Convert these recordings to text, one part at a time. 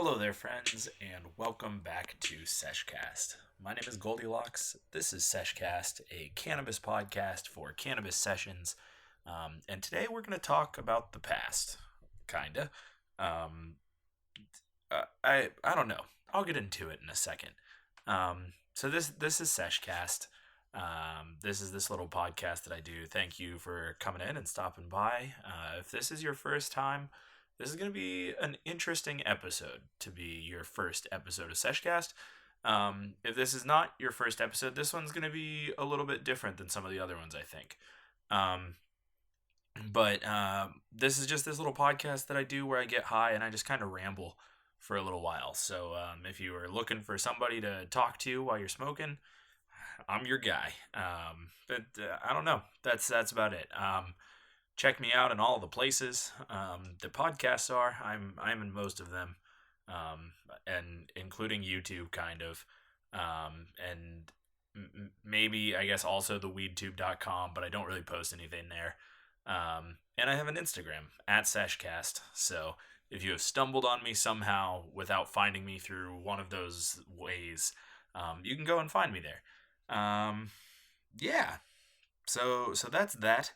Hello there, friends, and welcome back to Sesh Cast. My name is Goldilocks. This is Sesh Cast, a cannabis podcast for cannabis sessions. And today we're going to talk about the past, kinda. Um, I don't know. I'll get into it in a second. So this is Sesh Cast. This is this little podcast that I do. Thank you for coming in and stopping by. If this is your first time, this is going to be an interesting episode to be your first episode of Seshcast. If this is not your first episode, this one's going to be a little bit different than some of the other ones, I think. Um, but this is just this little podcast that I do where I get high and I just kind of ramble for a little while. So if you are looking for somebody to talk to while you're smoking, I'm your guy. But I don't know. That's about it. Check me out in all the places the podcasts are. I'm in most of them, and including YouTube, kind of, and maybe I guess also the weedtube.com, but I don't really post anything there. And I have an Instagram at SeshCast. So if you have stumbled on me somehow without finding me through one of those ways, you can go and find me there. Yeah. So that's that.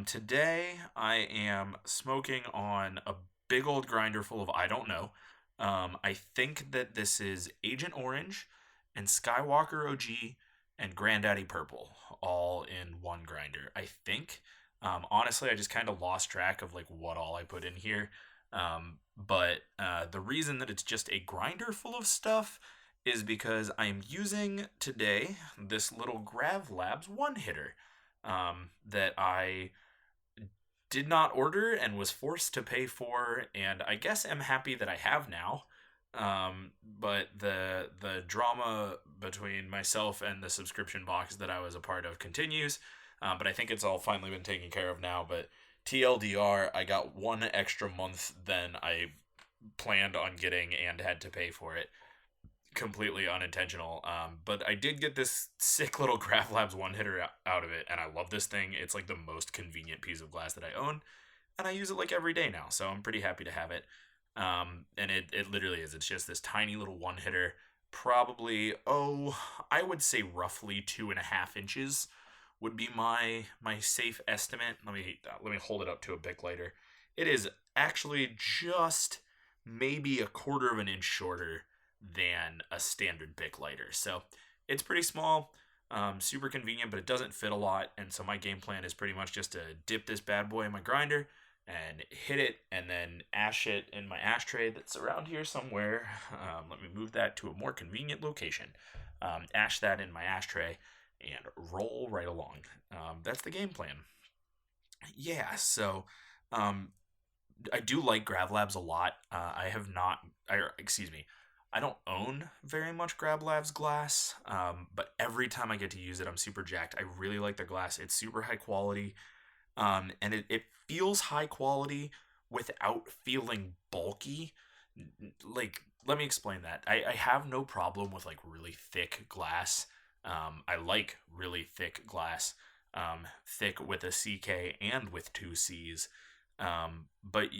Today I am smoking on a big old grinder full of I don't know. I think that this is Agent Orange and Skywalker OG and Granddaddy Purple all in one grinder. I think. Honestly, I just kind of lost track of like what all I put in here. But the reason that it's just a grinder full of stuff is because I'm using today this little Grav Labs one hitter that I did not order and was forced to pay for, and I guess am happy that I have now. But the drama between myself and the subscription box that I was a part of continues. But I think it's all finally been taken care of now. But TLDR, I got one extra month than I planned on getting and had to pay for it. Completely unintentional. But I did get this sick little Craft Labs one hitter out of it, and I love this thing. It's like the most convenient piece of glass that I own, and I use it like every day now, so I'm pretty happy to have it. And it literally is. It's just this tiny little one hitter, probably, I would say roughly 2.5 inches would be my safe estimate. Let me hold it up to a bic lighter. It is actually just maybe a quarter of an inch shorter than a standard bic lighter. So it's pretty small, super convenient, but it doesn't fit a lot. And so my game plan is pretty much just to dip this bad boy in my grinder and hit it and then ash it in my ashtray that's around here somewhere. Let me move that to a more convenient location. Ash that in my ashtray and roll right along. That's the game plan. Yeah, so I do like Grav Labs a lot. I have not, excuse me, I don't own very much Grab Labs glass, but every time I get to use it, I'm super jacked. I really like their glass. It's super high quality, and it feels high quality without feeling bulky. Like, let me explain that. I have no problem with like really thick glass. I like really thick glass, thick with a CK and with two C's. But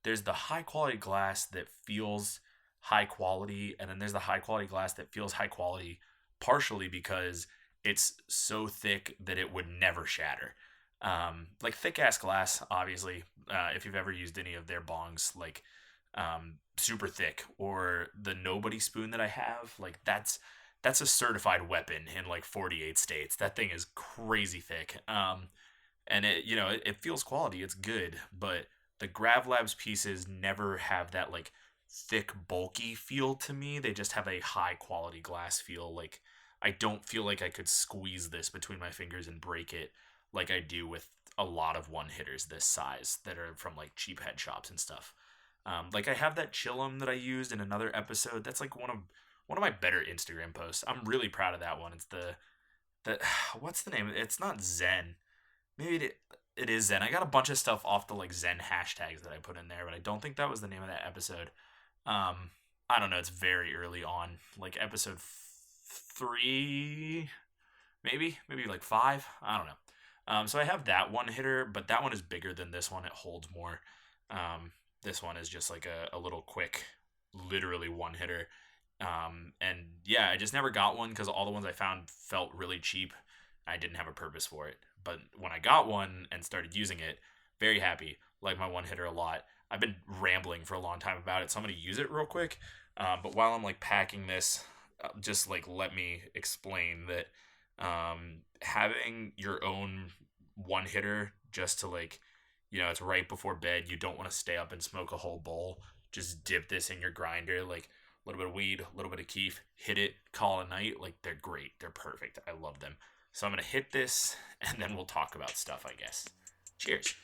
there's the high quality glass that feels high quality, and then there's the high quality glass that feels high quality partially because it's so thick that it would never shatter. Like thick ass glass, obviously, if you've ever used any of their bongs, like super thick, or the nobody spoon that I have, like that's a certified weapon in like 48 states. That thing is crazy thick. And it feels quality, it's good, but the Grav Labs pieces never have that like thick, bulky feel to me. They just have a high quality glass feel. Like, I don't feel like I could squeeze this between my fingers and break it like I do with a lot of one hitters this size that are from like cheap head shops and stuff. Like I have that Chillum that I used in another episode. That's like one of my better Instagram posts. I'm really proud of that one. It's the what's the name? It's not Zen. Maybe it is Zen. I got a bunch of stuff off the like Zen hashtags that I put in there, but I don't think that was the name of that episode. I don't know. It's very early on, like episode 3, maybe like 5. I don't know. So I have that one hitter, but that one is bigger than this one. It holds more. This one is just like a little quick, literally one hitter. And yeah, I just never got one because all the ones I found felt really cheap. I didn't have a purpose for it. But when I got one and started using it, very happy. Like my one hitter a lot. I've been rambling for a long time about it, so I'm going to use it real quick. But while I'm like packing this, just like let me explain that having your own one hitter just to like, it's right before bed. You don't want to stay up and smoke a whole bowl. Just dip this in your grinder, like a little bit of weed, a little bit of keef, hit it, call it a night. Like they're great. They're perfect. I love them. So I'm going to hit this and then we'll talk about stuff, I guess. Cheers.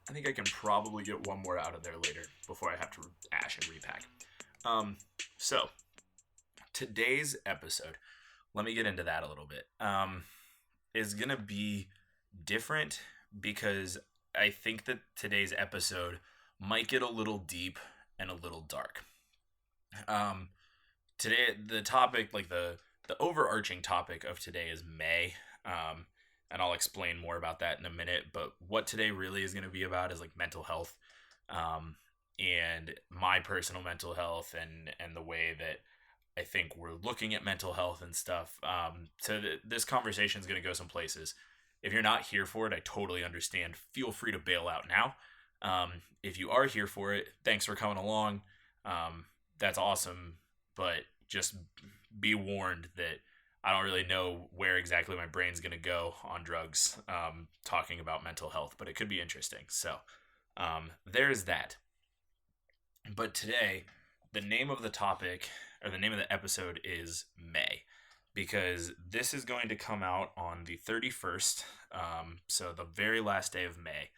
I think I can probably get one more out of there later before I have to ash and repack. So today's episode, let me get into that a little bit, is going to be different because I think that today's episode might get a little deep and a little dark. Today, the topic, like the overarching topic of today is May. And I'll explain more about that in a minute. But what today really is going to be about is like mental health, and my personal mental health, and the way that I think we're looking at mental health and stuff. So this conversation is going to go some places. If you're not here for it, I totally understand. Feel free to bail out now. If you are here for it, thanks for coming along. That's awesome. But just be warned that I don't really know where exactly my brain's going to go on drugs, talking about mental health, but it could be interesting. So there's that. But today, the name of the topic, or the name of the episode, is May, because this is going to come out on the 31st, so the very last day of May.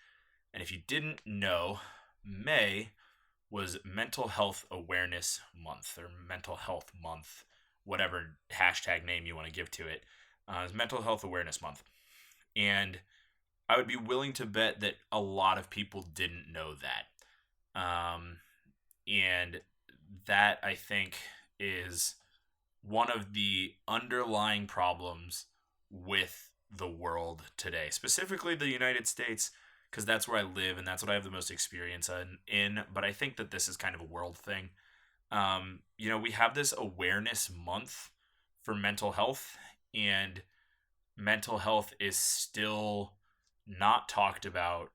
And if you didn't know, May was Mental Health Awareness Month, or Mental Health Month, whatever hashtag name you want to give to it. It's Mental Health Awareness Month. And I would be willing to bet that a lot of people didn't know that. And that, I think, is one of the underlying problems with the world today, specifically the United States, because that's where I live and that's what I have the most experience in. But I think that this is kind of a world thing. We have this awareness month for mental health, and mental health is still not talked about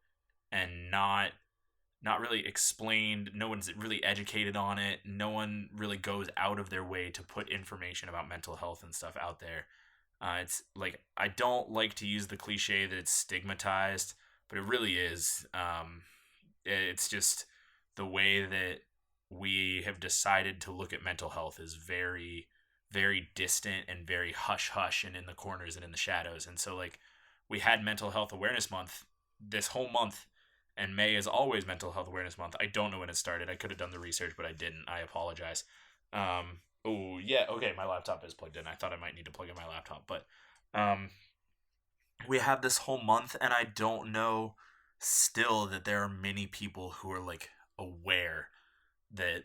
and not really explained. No one's really educated on it. No one really goes out of their way to put information about mental health and stuff out there. It's like, I don't like to use the cliche that it's stigmatized, but it really is. It's just the way that we have decided to look at mental health is very, very distant and very hush-hush and in the corners and in the shadows. And so, like, we had Mental Health Awareness Month this whole month, and May is always Mental Health Awareness Month. I don't know when it started. I could have done the research, but I didn't. I apologize. Oh, yeah, okay, my laptop is plugged in. I thought I might need to plug in my laptop, but we have this whole month, and I don't know still that there are many people who are, like, aware that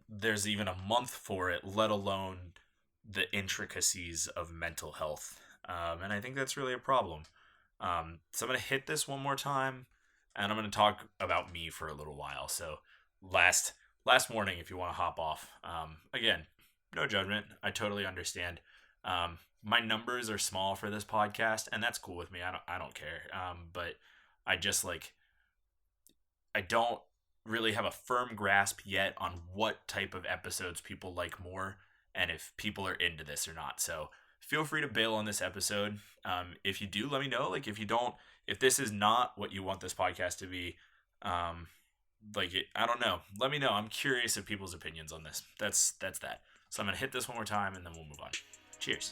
there's even a month for it, let alone the intricacies of mental health. And I think that's really a problem. So I'm going to hit this one more time, and I'm going to talk about me for a little while. So last warning, if you want to hop off. Again, no judgment. I totally understand. My numbers are small for this podcast, and that's cool with me. I don't care. But I just I don't really have a firm grasp yet on what type of episodes people like more and if people are into this or not. So feel free to bail on this episode. If you do, let me know. Like, if you don't, if this is not what you want this podcast to be, I don't know. Let me know. I'm curious of people's opinions on this. That's that. So I'm going to hit this one more time and then we'll move on. Cheers.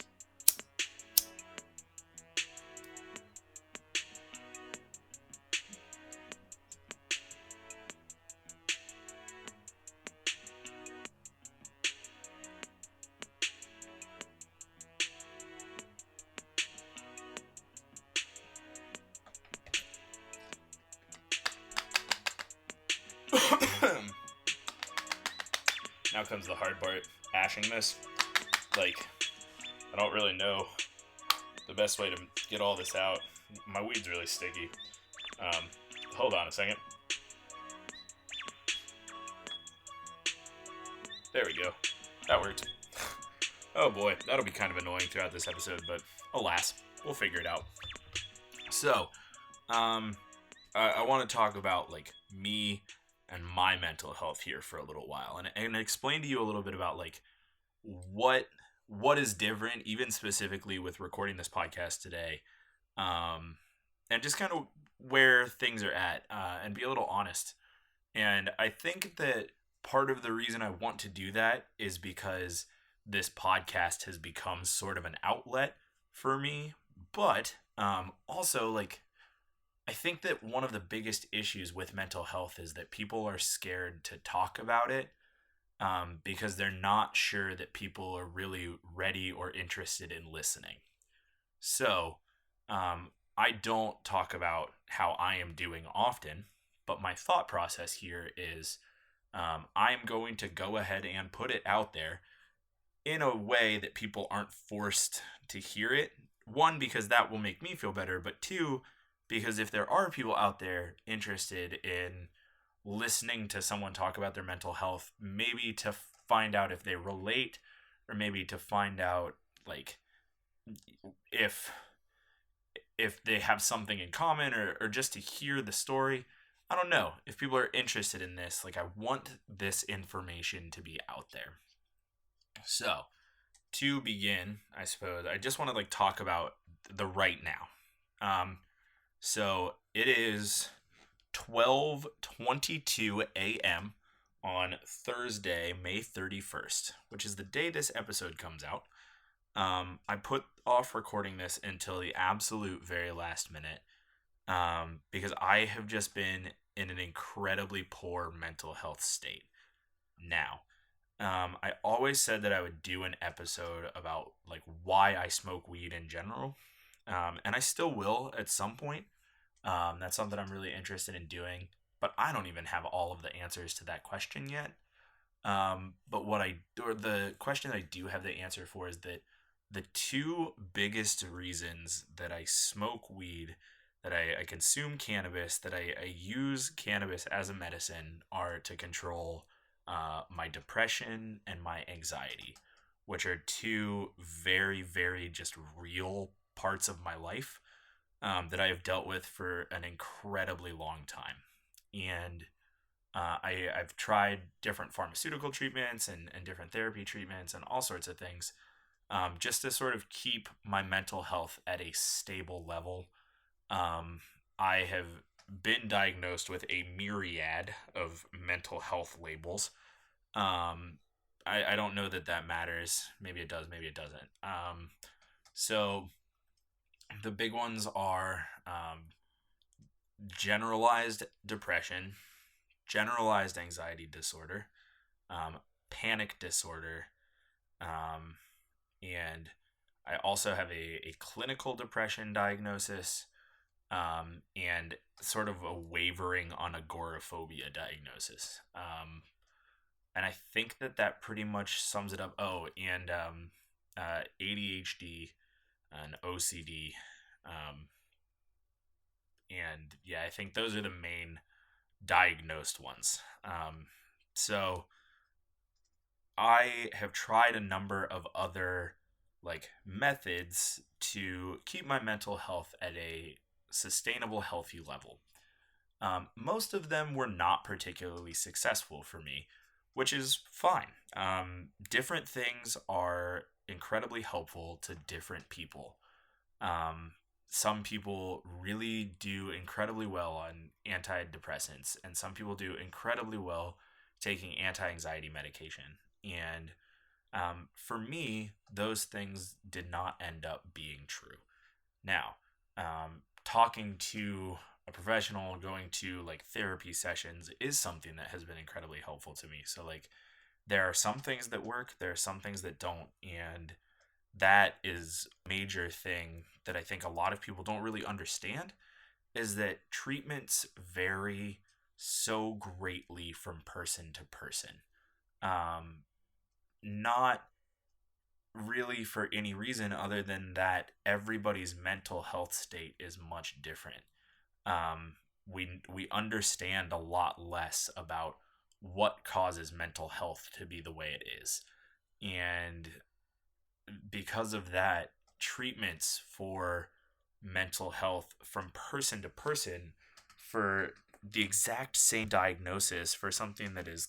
now comes the hard part. Ashing this, like, I don't really know the best way to get all this out. My weed's really sticky. Hold on a second. There we go. That worked. Oh boy, that'll be kind of annoying throughout this episode, but alas, we'll figure it out. So, I want to talk about, like, me and my mental health here for a little while, and explain to you a little bit about, like, what is different, even specifically with recording this podcast today, and just kind of where things are at, and be a little honest. And I think that part of the reason I want to do that is because this podcast has become sort of an outlet for me, but also, like, I think that one of the biggest issues with mental health is that people are scared to talk about it, because they're not sure that people are really ready or interested in listening. So, I don't talk about how I am doing often, but my thought process here is, I'm going to go ahead and put it out there in a way that people aren't forced to hear it. One, because that will make me feel better, but two, because if there are people out there interested in listening to someone talk about their mental health, maybe to find out if they relate, or maybe to find out, like, if they have something in common, or just to hear the story. I don't know. If people are interested in this, like, I want this information to be out there. So, to begin, I suppose, I just want to, like, talk about the right now. So it is 12:22 a.m. on Thursday, May 31st, which is the day this episode comes out. I put off recording this until the absolute very last minute, because I have just been in an incredibly poor mental health state. Now, I always said that I would do an episode about, like, why I smoke weed in general, and I still will at some point. That's something I'm really interested in doing, but I don't even have all of the answers to that question yet. But the question that I do have the answer for is that the two biggest reasons that I smoke weed, that I consume cannabis, that I use cannabis as a medicine, are to control my depression and my anxiety, which are two very, very just real parts of my life, that I have dealt with for an incredibly long time. And I've tried different pharmaceutical treatments and different therapy treatments and all sorts of things, just to sort of keep my mental health at a stable level. I have been diagnosed with a myriad of mental health labels. I don't know that matters. Maybe it does, maybe it doesn't. So the big ones are generalized depression, generalized anxiety disorder, panic disorder, and I also have a clinical depression diagnosis, and sort of a wavering on agoraphobia diagnosis. And I think that pretty much sums it up. Oh, and ADHD and OCD. And yeah, I think those are the main diagnosed ones. So I have tried a number of other, like, methods to keep my mental health at a sustainable, healthy level. Most of them were not particularly successful for me, which is fine. Different things are incredibly helpful to different people. Some people really do incredibly well on antidepressants, and some people do incredibly well taking anti-anxiety medication. And for me, those things did not end up being true. Now, talking to a professional, going to, like, therapy sessions is something that has been incredibly helpful to me. So, like, there are some things that work, there are some things that don't, and that is a major thing that I think a lot of people don't really understand, is that treatments vary so greatly from person to person. Not really for any reason other than that everybody's mental health state is much different. We understand a lot less about what causes mental health to be the way it is, and because of that, treatments for mental health from person to person for the exact same diagnosis for something that is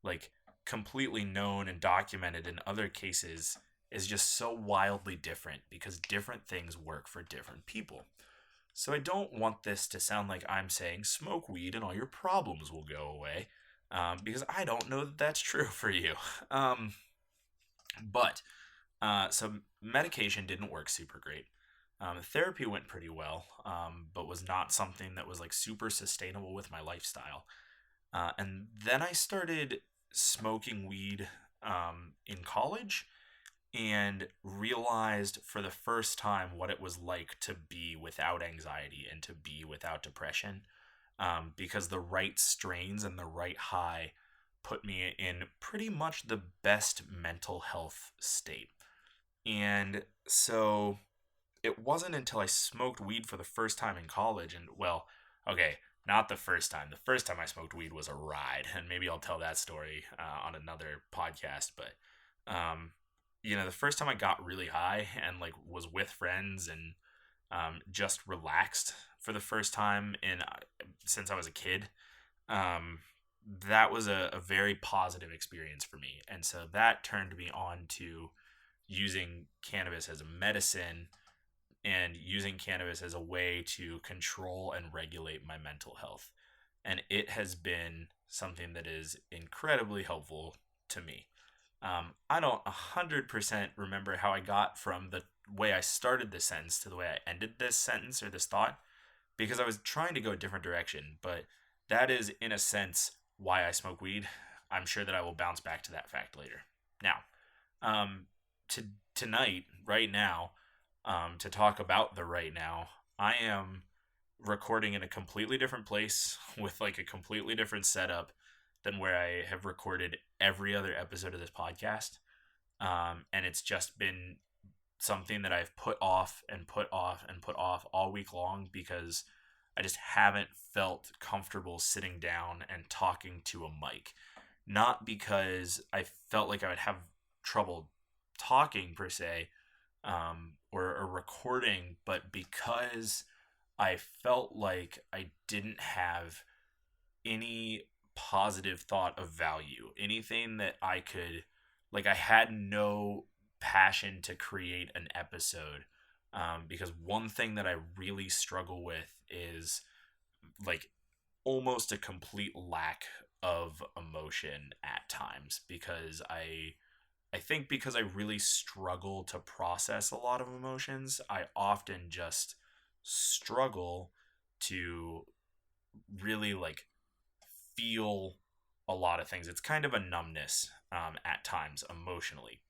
like completely known and documented in other cases is just so wildly different because different things work for different people. So I don't want this to sound like I'm saying smoke weed and all your problems will go away, because I don't know that that's true for you. Um, but medication didn't work super great. Therapy went pretty well, but was not something that was like super sustainable with my lifestyle. And then I started smoking weed in college and realized for the first time what it was like to be without anxiety and to be without depression, because the right strains and the right high put me in pretty much the best mental health state. And so it wasn't until I smoked weed for the first time in college, and well, okay, not the first time. The first time I smoked weed was a ride, and maybe I'll tell that story on another podcast. But the first time I got really high and like was with friends and just relaxed for the first time in since I was a kid, um, that was a very positive experience for me, and so that turned me on to using cannabis as a medicine and using cannabis as a way to control and regulate my mental health. And it has been something that is incredibly helpful to me. I don't 100% remember how I got from the way I started this sentence to the way I ended this sentence or this thought, because I was trying to go a different direction. But that is, in a sense, why I smoke weed. I'm sure that I will bounce back to that fact later. Now, um, tonight, right now, to talk about the right now, I am recording in a completely different place with like a completely different setup than where I have recorded every other episode of this podcast. And it's just been something that I've put off and put off and put off all week long because I just haven't felt comfortable sitting down and talking to a mic. Not because I felt like I would have trouble talking per se, or recording, but because I felt like I didn't have any positive thought of value, anything that I could, like, I had no passion to create an episode. Because one thing that I really struggle with is like almost a complete lack of emotion at times because I think because I really struggle to process a lot of emotions, I often just struggle to really like feel a lot of things. It's kind of a numbness at times emotionally.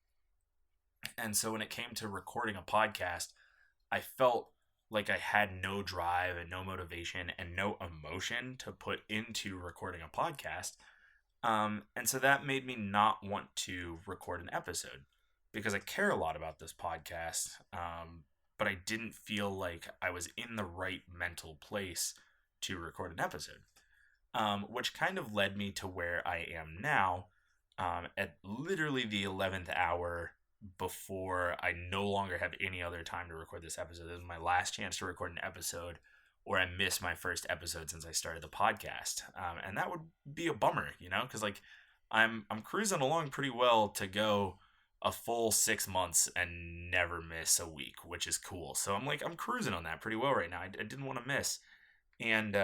And so when it came to recording a podcast, I felt like I had no drive and no motivation and no emotion to put into recording a podcast. And so that made me not want to record an episode because I care a lot about this podcast. But I didn't feel like I was in the right mental place to record an episode, which kind of led me to where I am now, at literally the 11th hour before I no longer have any other time to record this episode. This is my last chance to record an episode, or I miss my first episode since I started the podcast, and that would be a bummer, because like I'm cruising along pretty well to go a full 6 months and never miss a week, which is cool. So I'm cruising on that pretty well right now. I didn't want to miss, and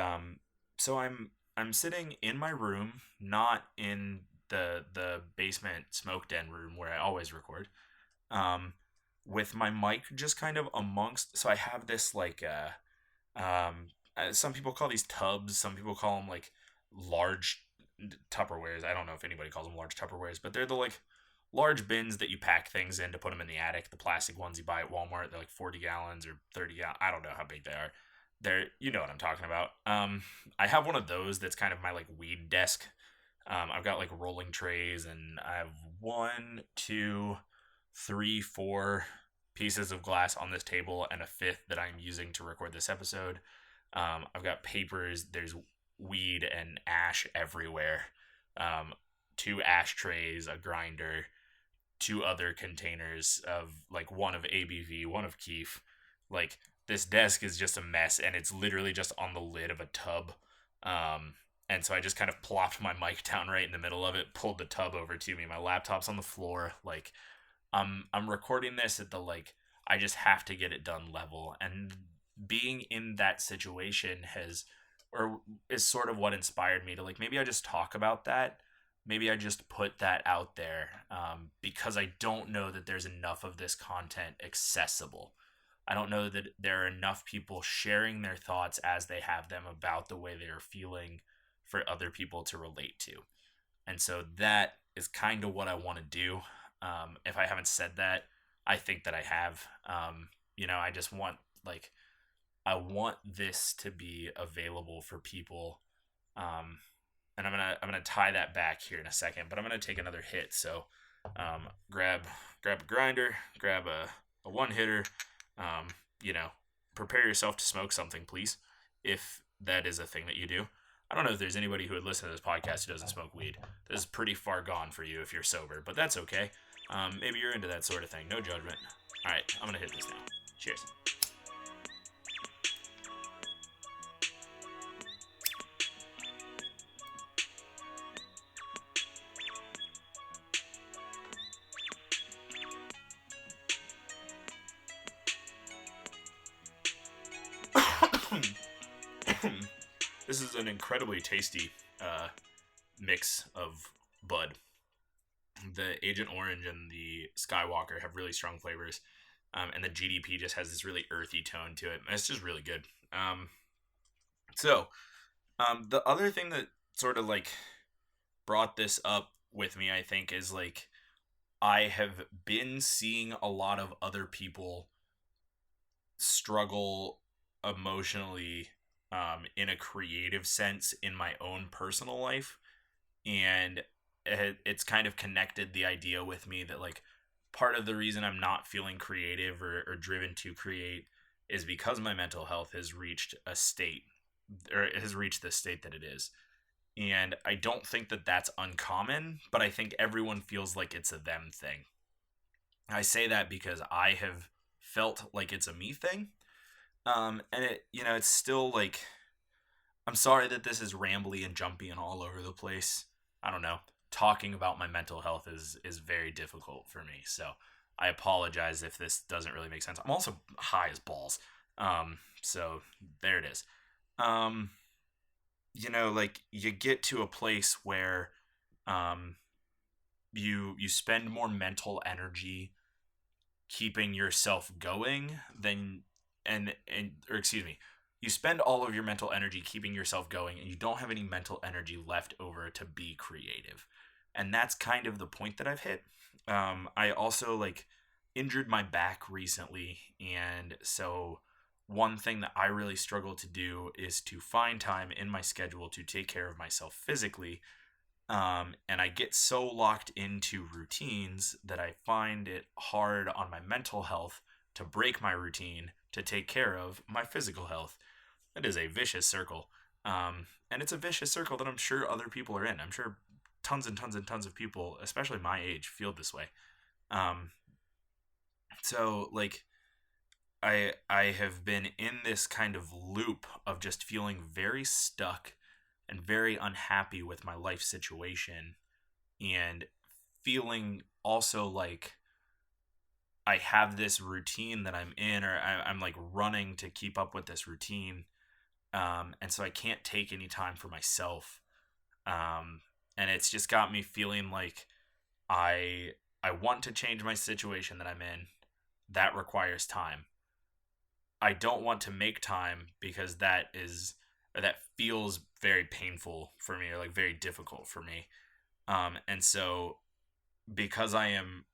so I'm sitting in my room, not in the basement smoke den room where I always record, um, with my mic just kind of amongst. So I have this like some people call these tubs. Some people call them like large Tupperwares. I don't know if anybody calls them large Tupperwares, but they're the like large bins that you pack things in to put them in the attic. The plastic ones you buy at Walmart. They're like 40 gallons or 30 gallons. I don't know how big they are. You know what I'm talking about. I have one of those that's kind of my like weed desk. I've got like rolling trays, and I have one, two, three, four pieces of glass on this table, and a fifth that I'm using to record this episode. I've got papers. There's weed and ash everywhere. Um, two ashtrays, a grinder, two other containers of like one of ABV, one of Keef. Like this desk is just a mess, and it's literally just on the lid of a tub. Um, and so I just kind of plopped my mic down right in the middle of it, pulled the tub over to me. My laptop's on the floor. Like I'm recording this at the like I just have to get it done level, and being in that situation has or is sort of what inspired me to like maybe I just talk about that. Maybe I just put that out there because I don't know that there's enough of this content accessible. I don't know that there are enough people sharing their thoughts as they have them about the way they are feeling for other people to relate to. And so that is kind of what I want to do. If I haven't said that, I think that I have. I just want like I want this to be available for people. And I'm gonna tie that back here in a second, but I'm gonna take another hit. So grab a grinder, grab a one hitter. Um, Prepare yourself to smoke something, please, if that is a thing that you do. I don't know if there's anybody who would listen to this podcast who doesn't smoke weed. This is pretty far gone for you if you're sober, but that's okay. Maybe you're into that sort of thing. No judgment. All right, I'm gonna hit this now. Cheers. This is an incredibly tasty mix of bud. The Agent Orange and the Skywalker have really strong flavors, and the GDP just has this really earthy tone to it. It's just really good. So the other thing that sort of like brought this up with me, I think, is like I have been seeing a lot of other people struggle emotionally in a creative sense in my own personal life, and it's kind of connected the idea with me that like part of the reason I'm not feeling creative or driven to create is because my mental health has reached a state, or it has reached the state that it is. And I don't think that that's uncommon, but I think everyone feels like it's a them thing. I say that because I have felt like it's a me thing. And it's still like, I'm sorry that this is rambly and jumpy and all over the place. I don't know. Talking about my mental health is very difficult for me. So I apologize if this doesn't really make sense. I'm also high as balls. So there it is. Like you get to a place where you spend more mental energy keeping yourself going than or excuse me, you spend all of your mental energy keeping yourself going, and you don't have any mental energy left over to be creative. And that's kind of the point that I've hit. I also like injured my back recently, and so one thing that I really struggle to do is to find time in my schedule to take care of myself physically. And I get so locked into routines that I find it hard on my mental health to break my routine to take care of my physical health. It is a vicious circle. And it's a vicious circle that I'm sure other people are in. I'm sure tons and tons and tons of people, especially my age, feel this way. So like I have been in this kind of loop of just feeling very stuck and very unhappy with my life situation, and feeling also like I have this routine that I'm in, or I'm like running to keep up with this routine. And so I can't take any time for myself. And it's just got me feeling like I want to change my situation that I'm in. That requires time. I don't want to make time because that feels very painful for me, or like very difficult for me. And so because I am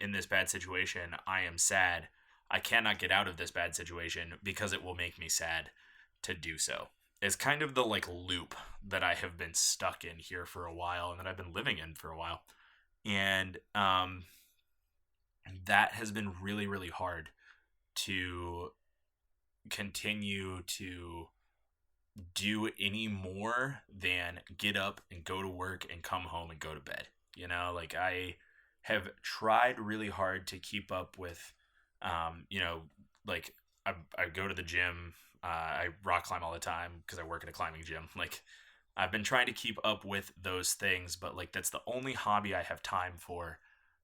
in this bad situation, I am sad. I cannot get out of this bad situation because it will make me sad to do so. is kind of the like loop that I have been stuck in here for a while and that I've been living in for a while. And that has been really, really hard to continue to do any more than get up and go to work and come home and go to bed. Like I have tried really hard to keep up with, like I go to the gym. I rock climb all the time because I work at a climbing gym. Like I've been trying to keep up with those things, but like that's the only hobby I have time for.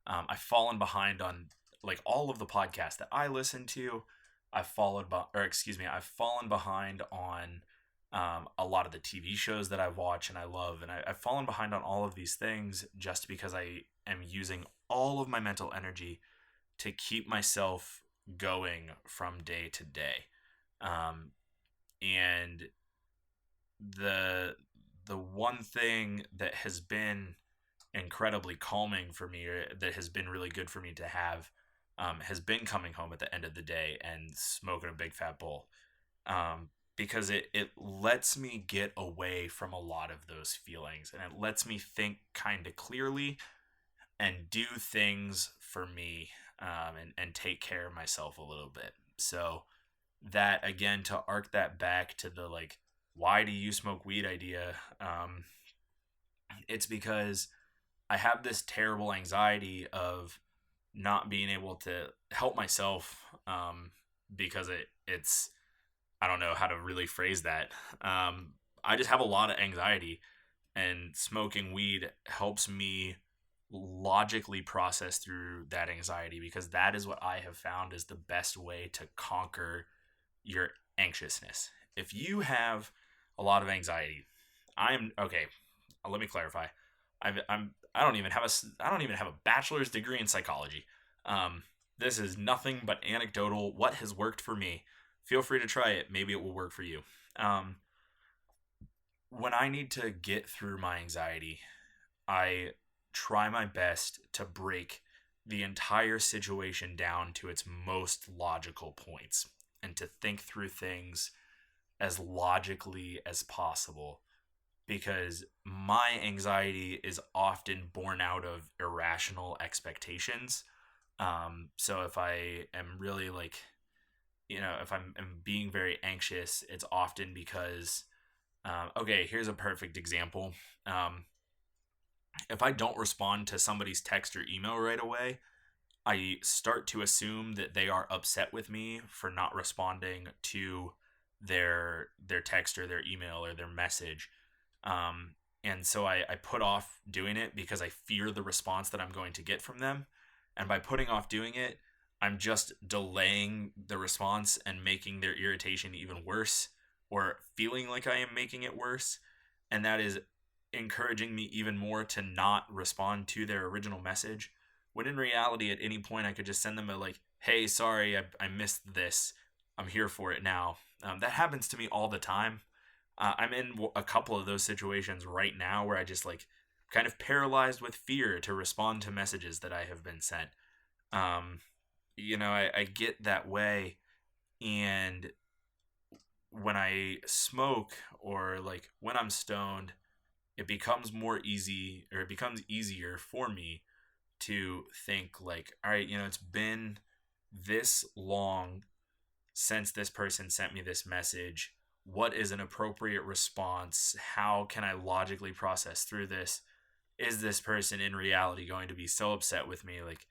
I've fallen behind on like all of the podcasts that I listen to. I've fallen behind on a lot of the TV shows that I watch and I love, and I've fallen behind on all of these things just because I am using all of my mental energy to keep myself going from day to day. And the one thing that has been incredibly calming for me, or that has been really good for me to have, has been coming home at the end of the day and smoking a big fat bowl. Because it lets me get away from a lot of those feelings, and it lets me think kind of clearly and do things for me, and take care of myself a little bit. So that, again, to arc that back to the like, why do you smoke weed idea? It's because I have this terrible anxiety of not being able to help myself, because it's I don't know how to really phrase that. I just have a lot of anxiety, and smoking weed helps me logically process through that anxiety, because that is what I have found is the best way to conquer your anxiousness. If you have a lot of anxiety, I'm okay. Let me clarify. I don't even have a bachelor's degree in psychology. This is nothing but anecdotal. What has worked for me? Feel free to try it. Maybe it will work for you. Um, when I need to get through my anxiety, I try my best to break the entire situation down to its most logical points and to think through things as logically as possible, because my anxiety is often born out of irrational expectations. So if I am really like, if I'm being very anxious, it's often because, okay, here's a perfect example. If I don't respond to somebody's text or email right away, I start to assume that they are upset with me for not responding to their text or their email or their message. And so I put off doing it because I fear the response that I'm going to get from them. And by putting off doing it, I'm just delaying the response and making their irritation even worse, or feeling like I am making it worse. And that is encouraging me even more to not respond to their original message, when in reality, at any point, I could just send them a like, hey, sorry, I missed this. I'm here for it now. That happens to me all the time. I'm in a couple of those situations right now where I just like kind of paralyzed with fear to respond to messages that I have been sent. I get that way. And when I smoke, or like when I'm stoned, it becomes it becomes easier for me to think like, all right, it's been this long since this person sent me this message. What is an appropriate response? How can I logically process through this? Is this person in reality going to be so upset with me? Like,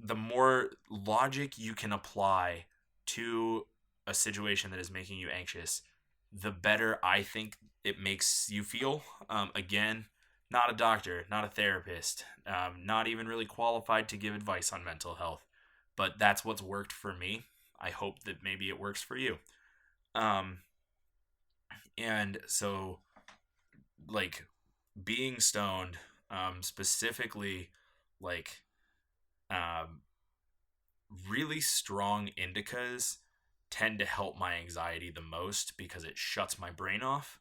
the more logic you can apply to a situation that is making you anxious, the better I think it makes you feel. Again, not a doctor, not a therapist, not even really qualified to give advice on mental health, but that's what's worked for me. I hope that maybe it works for you. Um, and so, like, being stoned, specifically, like, um, really strong indicas tend to help my anxiety the most because it shuts my brain off.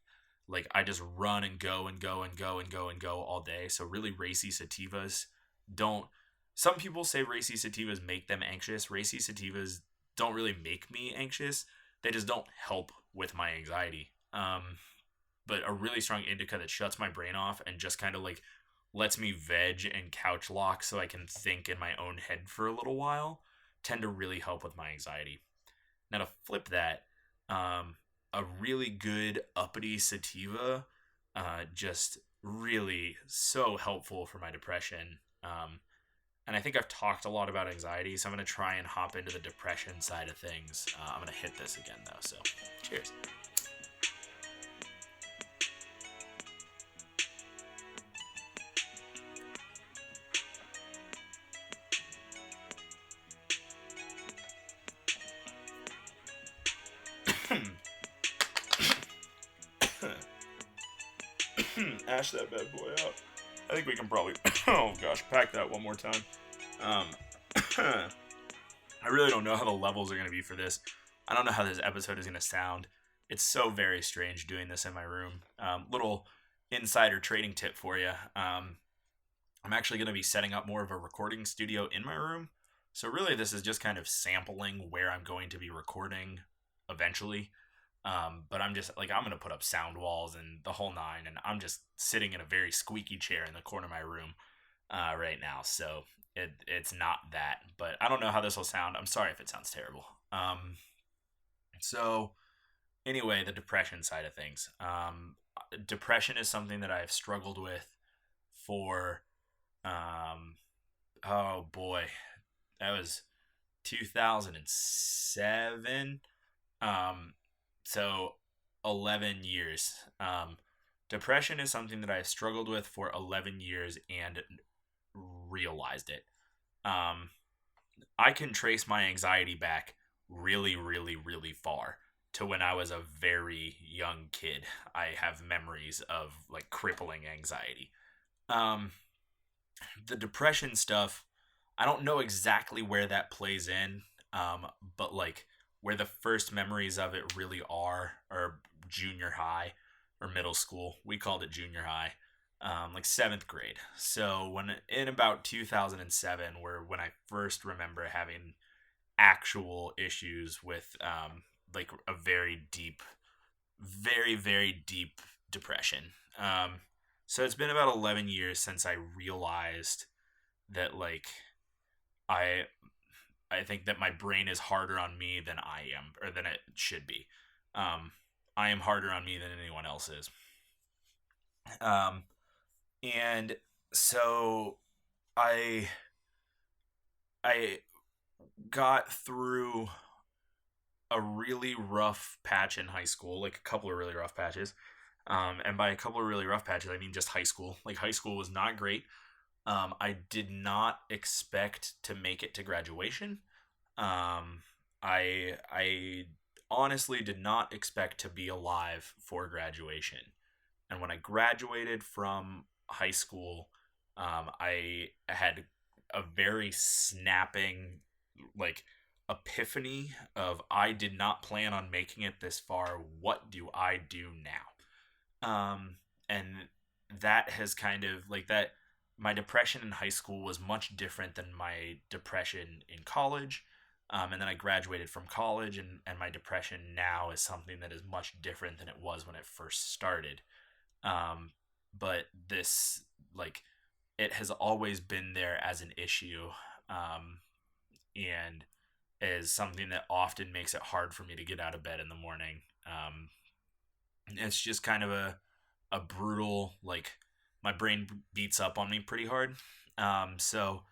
Like, I just run and go and go and go and go and go all day. So really racy sativas don't some people say racy sativas make them anxious. Racy sativas don't really make me anxious. They just don't help with my anxiety. But a really strong indica that shuts my brain off and just kind of like lets me veg and couch lock so I can think in my own head for a little while tend to really help with my anxiety. Now to flip that, a really good uppity sativa, just really so helpful for my depression. And I think I've talked a lot about anxiety, so I'm going to try and hop into the depression side of things. I'm going to hit this again though, so cheers. Ash that bad boy out. I think we can probably, oh gosh, pack that one more time. I really don't know how the levels are going to be for this. I don't know how this episode is going to sound. It's so very strange doing this in my room. Little insider trading tip for you. I'm actually going to be setting up more of a recording studio in my room. So really this is just kind of sampling where I'm going to be recording eventually. But I'm just like, I'm going to put up sound walls and the whole nine. And I'm just sitting in a very squeaky chair in the corner of my room right now. So it's not that. But I don't know how this will sound. I'm sorry if it sounds terrible. So anyway, the depression side of things. Depression is something that I've struggled with for, oh boy, that was 2007. So 11 years. Depression is something that I've struggled with for 11 years and realized it. I can trace my anxiety back really, really, really far to when I was a very young kid. I have memories of like crippling anxiety. The depression stuff, I don't know exactly where that plays in, but like where the first memories of it really are junior high or middle school. We called it junior high, like seventh grade. So when in about 2007, when I first remember having actual issues with like a very deep, very very deep depression. So it's been about 11 years since I realized that like I I think that my brain is harder on me than I am, or than it should be. I am harder on me than anyone else is. Um, and so I I got through a really rough patch in high school, like a couple of really rough patches. And by a couple of really rough patches, I mean just high school. Like high school was not great. I did not expect to make it to graduation. I honestly did not expect to be alive for graduation. And when I graduated from high school, I had a very snapping like epiphany of I did not plan on making it this far. What do I do now? And that has kind of like that. My depression in high school was much different than my depression in college. And then I graduated from college, and my depression now is something that is much different than it was when it first started. Um, but this, like, it has always been there as an issue, and is something that often makes it hard for me to get out of bed in the morning. It's just kind of a brutal, like, my brain beats up on me pretty hard. So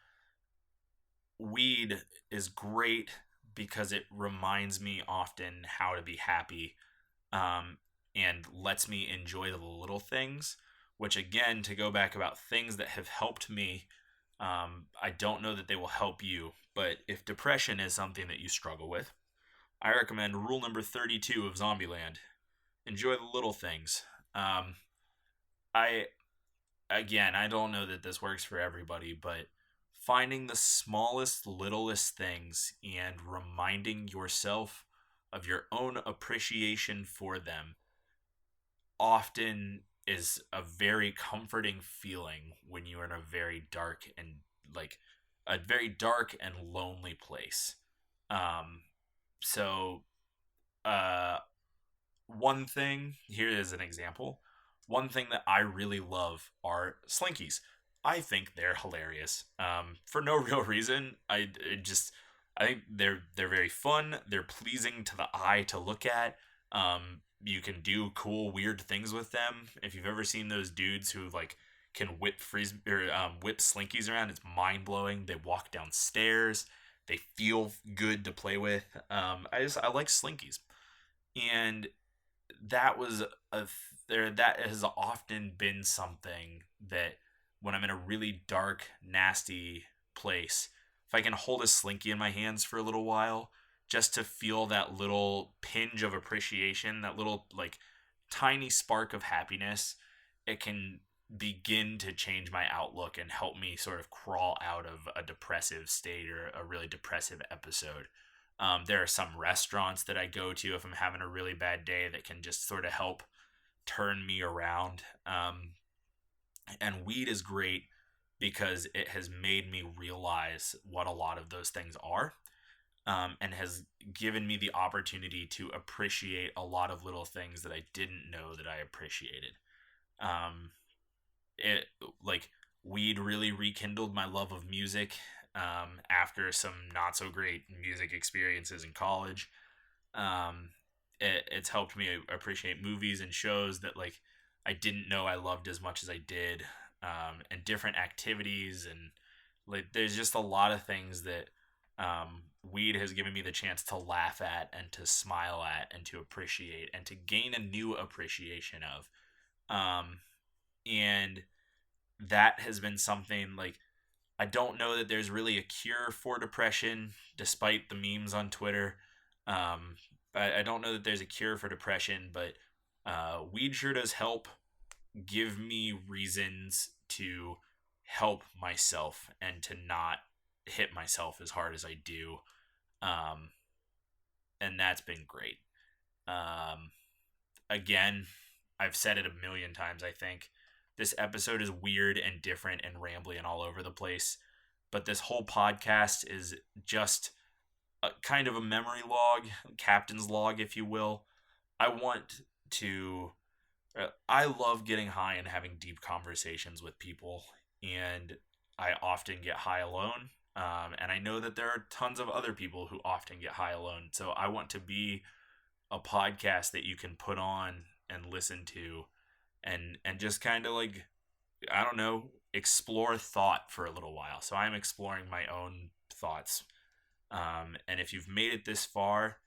weed is great because it reminds me often how to be happy, and lets me enjoy the little things, which again, to go back about things that have helped me, I don't know that they will help you, but if depression is something that you struggle with, I recommend rule number 32 of Zombieland. Enjoy the little things. I Again, I don't know that this works for everybody, but finding the smallest, littlest things and reminding yourself of your own appreciation for them often is a very comforting feeling when you are in a very dark and like a very dark and lonely place. Um, so uh, one thing here is an example. One thing that I really love are Slinkies. I think they're hilarious. For no real reason. I think they're very fun. They're pleasing to the eye to look at. You can do cool, weird things with them. If you've ever seen those dudes who like can whip Slinkies around, it's mind blowing. They walk downstairs. They feel good to play with. I like Slinkies, and that was that has often been something that when I'm in a really dark, nasty place, if I can hold a Slinky in my hands for a little while, just to feel that little pinch of appreciation, that little like tiny spark of happiness, it can begin to change my outlook and help me sort of crawl out of a depressive state or a really depressive episode. There are some restaurants that I go to if I'm having a really bad day that can just sort of help turn me around. And weed is great because it has made me realize what a lot of those things are, and has given me the opportunity to appreciate a lot of little things that I didn't know that I appreciated. Um, it like Weed really rekindled my love of music after some not so great music experiences in college. It's helped me appreciate movies and shows that like I didn't know I loved as much as I did, and different activities, and like there's just a lot of things that weed has given me the chance to laugh at and to smile at and to appreciate and to gain a new appreciation of. And that has been something like I don't know that there's really a cure for depression, despite the memes on Twitter. I don't know that there's a cure for depression, but weed sure does help give me reasons to help myself and to not hit myself as hard as I do. Um, and that's been great. Um, Again, I've said it a million times, I think. This episode is weird and different and rambly and all over the place, but this whole podcast is just a kind of a memory log, captain's log, if you will. I want to. I love getting high and having deep conversations with people, and I often get high alone. And I know that there are tons of other people who often get high alone. So I want to be a podcast that you can put on and listen to, and just kind of like, I don't know, explore thought for a little while. So I'm exploring my own thoughts. And if you've made it this far,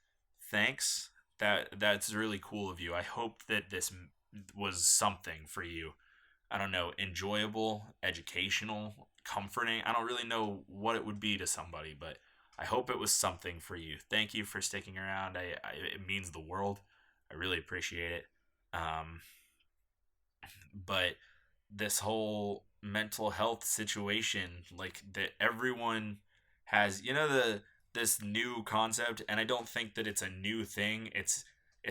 thanks. That's really cool of you. I hope that this was something for you. I don't know, enjoyable, educational, comforting. I don't really know what it would be to somebody, but I hope it was something for you. Thank you for sticking around. It means the world. I really appreciate it. Um, but this whole mental health situation, like that everyone has, this new concept, and I don't think that it's a new thing. It's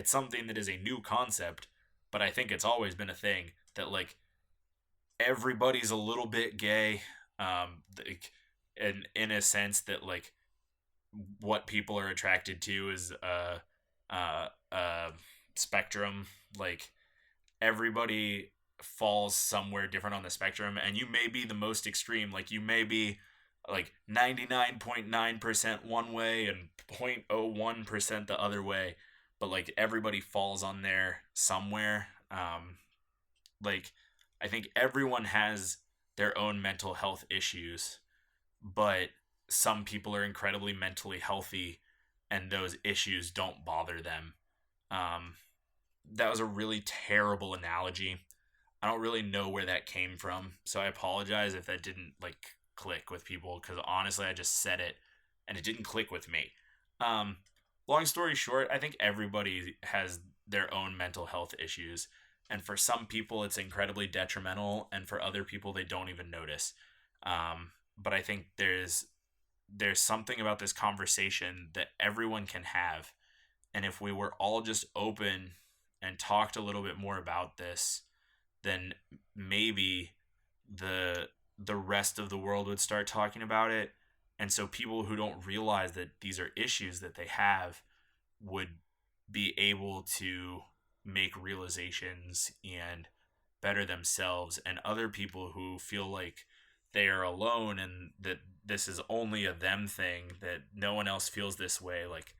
something that is a new concept, but I think it's always been a thing that like everybody's a little bit gay, like, and in a sense that like what people are attracted to is a spectrum. Like everybody falls somewhere different on the spectrum, and you may be the most extreme. Like you may be like 99.9% one way and 0.01% the other way, but like everybody falls on there somewhere. Like I think everyone has their own mental health issues, but some people are incredibly mentally healthy and those issues don't bother them. Um, that was a really terrible analogy. I don't really know where that came from, so I apologize if that didn't like click with people, because honestly, I just said it and it didn't click with me. Um, Long story short, I think everybody has their own mental health issues, and for some people, it's incredibly detrimental, and for other people, they don't even notice. But I think there's something about this conversation that everyone can have, and if we were all just open and talked a little bit more about this, then maybe the rest of the world would start talking about it. And so people who don't realize that these are issues that they have would be able to make realizations and better themselves, and other people who feel like they are alone and that this is only a them thing, that no one else feels this way, like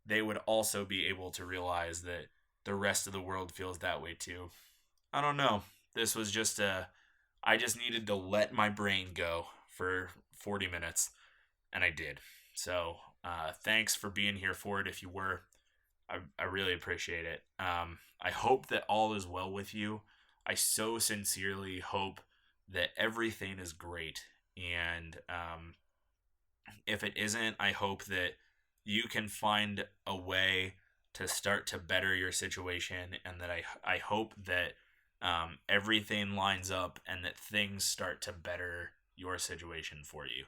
they would also be able to realize that the rest of the world feels that way too. I don't know. This was just I just needed to let my brain go for 40 minutes, and I did. So, thanks for being here for it if you were. I really appreciate it. I hope that all is well with you. I so sincerely hope that everything is great. And if it isn't, I hope that you can find a way to start to better your situation, and that I hope that everything lines up and that things start to better your situation for you.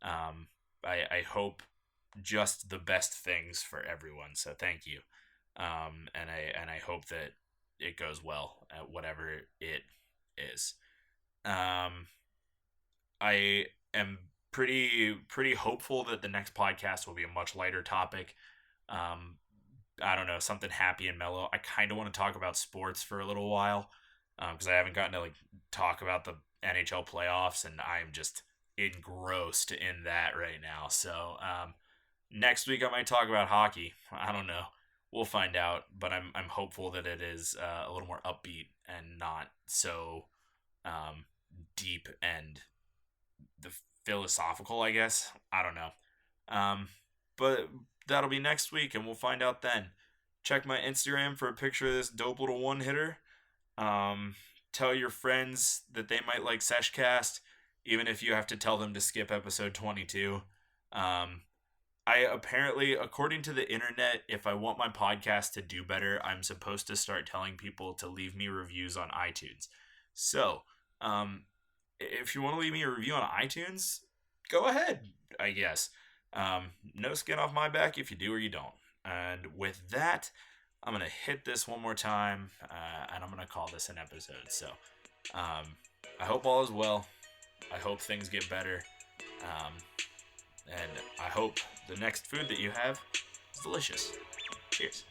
I hope just the best things for everyone. So thank you. And I hope that it goes well at whatever it is. I am pretty hopeful that the next podcast will be a much lighter topic. Um, I don't know, something happy and mellow. I kind of want to talk about sports for a little while, because I haven't gotten to like talk about the NHL playoffs, and I'm just engrossed in that right now. So next week I might talk about hockey. I don't know. We'll find out, but I'm hopeful that it is a little more upbeat and not so deep and the philosophical, I guess. I don't know. But that'll be next week, and we'll find out then. Check my Instagram for a picture of this dope little one hitter. Tell your friends that they might like Sesh Cast, even if you have to tell them to skip episode 22. I apparently, according to the internet, if I want my podcast to do better, I'm supposed to start telling people to leave me reviews on iTunes. So, if you want to leave me a review on iTunes, go ahead, I guess. No skin off my back if you do or you don't. And with that, I'm going to hit this one more time, and I'm going to call this an episode. So, I hope all is well. I hope things get better. And I hope the next food that you have is delicious. Cheers.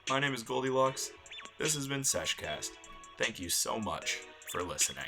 My name is Goldilocks. This has been Sesh Cast. Thank you so much for listening.